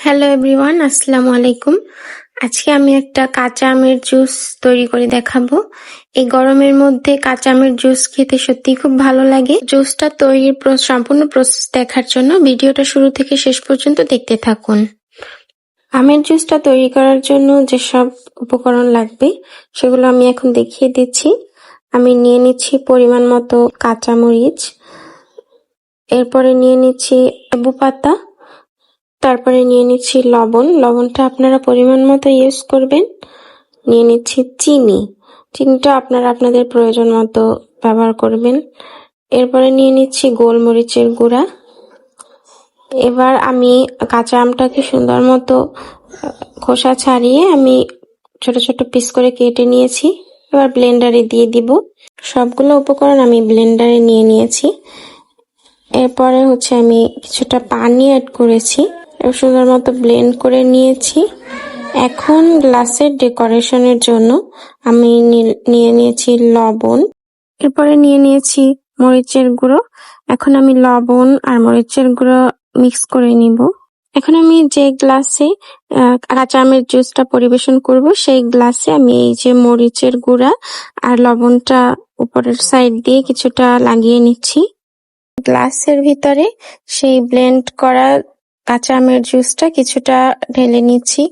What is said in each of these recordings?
Hello everyone, আসসালামু আলাইকুম। আজকে আমি একটা কাঁচা আমের জুস তৈরি করে দেখাবো। এই গরমের মধ্যে কাঁচা আমের জুস খেতে সত্যিই খুব ভালো লাগে। জুসটা তৈরির সম্পূর্ণ প্রসেস দেখার জন্য ভিডিওটা শুরু থেকে শেষ পর্যন্ত দেখতে থাকুন। আমের জুসটা তৈরি করার জন্য যেসব উপকরণ লাগবে সেগুলো আমি এখন দেখিয়ে দিচ্ছি। আমি নিয়ে নিচ্ছি পরিমাণ মতো কাঁচা মরিচ, এরপরে নিয়ে নিচ্ছি লেবু পাতা, তারপরে নিয়ে নিচ্ছি লবণটা আপনারা পরিমাণ মতো ইউজ করবেন। নিয়ে নিচ্ছি চিনিটা আপনারা আপনাদের প্রয়োজন মতো ব্যবহার করবেন। এরপরে নিয়ে নিচ্ছি গোলমরিচের গুঁড়া। এবার আমি কাঁচা আমটাকে সুন্দর মতো খোসা ছাড়িয়ে আমি ছোট ছোট পিস করে কেটে নিয়েছি। এবার ব্লেন্ডারে দিয়ে দিব। সবগুলো উপকরণ আমি ব্লেন্ডারে নিয়ে নিয়েছি। এরপরে আমি কিছুটা পানি অ্যাড করেছি, সুন্দর মতো ব্লেন্ড করে নিয়েছি। এখন গ্লাসের ডেকোরেশনের জন্য আমি নিয়ে নিয়েছি লবণ, এরপরে নিয়ে নিয়েছি মরিচের গুঁড়ো। এখন আমি লবণ আর মরিচের গুঁড়ো মিক্স করে নিব। এখন আমি যে গ্লাসে কাঁচা আমের জুসটা পরিবেশন করব সেই গ্লাসে আমি এই যে মরিচের গুঁড়া আর লবণটা উপরের সাইড দিয়ে কিছুটা লাগিয়ে নিচ্ছি। গ্লাসের ভিতরে সেই ব্লেন্ড করা কাঁচা আমের জুসটা কিছুটা ঢেলে নিচ্ছি।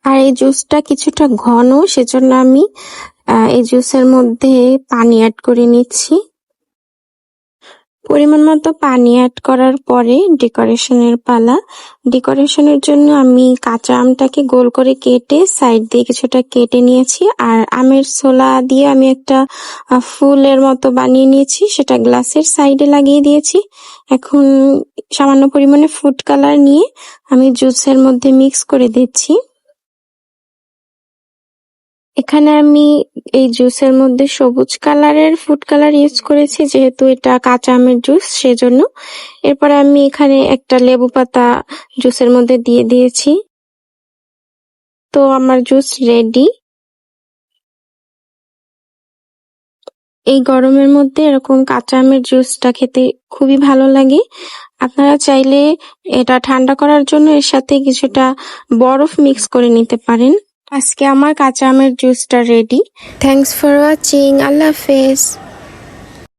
আর এই জুসটা কিছুটা ঘন, সেজন্য আমি এই জুসের মধ্যে পানি অ্যাড করে নিচ্ছি। পরিমাণ মতো পানি অ্যাড করার পরে ডেকোরেশনের পালা। ডেকোরেশনের জন্য আমি কাঁচা আমটাকে গোল করে কেটে সাইড দিয়ে কিছুটা কেটে নিয়েছি, আর আমের ছোলা দিয়ে আমি একটা ফুলের মতো বানিয়ে নিয়েছি, সেটা গ্লাসের সাইডে লাগিয়ে দিয়েছি। এখন সামান্য পরিমাণে ফুড কালার নিয়ে আমি জুসের মধ্যে মিক্স করে দিচ্ছি। এখানে আমি এই জুসের মধ্যে সবুজ কালারের ফুড কালার ইউজ করেছি, যেহেতু এটা কাঁচা আমের জুস সেজন্য। এরপরে আমি এখানে একটা লেবু পাতা জুসের মধ্যে দিয়ে দিয়েছি। তো আমার জুস রেডি। এই গরমের মধ্যে এরকম কাঁচা আমের জুসটা খেতে খুবই ভালো লাগে। আপনারা চাইলে এটা ঠান্ডা করার জন্য এর সাথে কিছুটা বরফ মিক্স করে নিতে পারেন। আজকে আমার কাঁচা আমের জুসটা রেডি। Thanks for watching. আল্লাহ হাফেজ।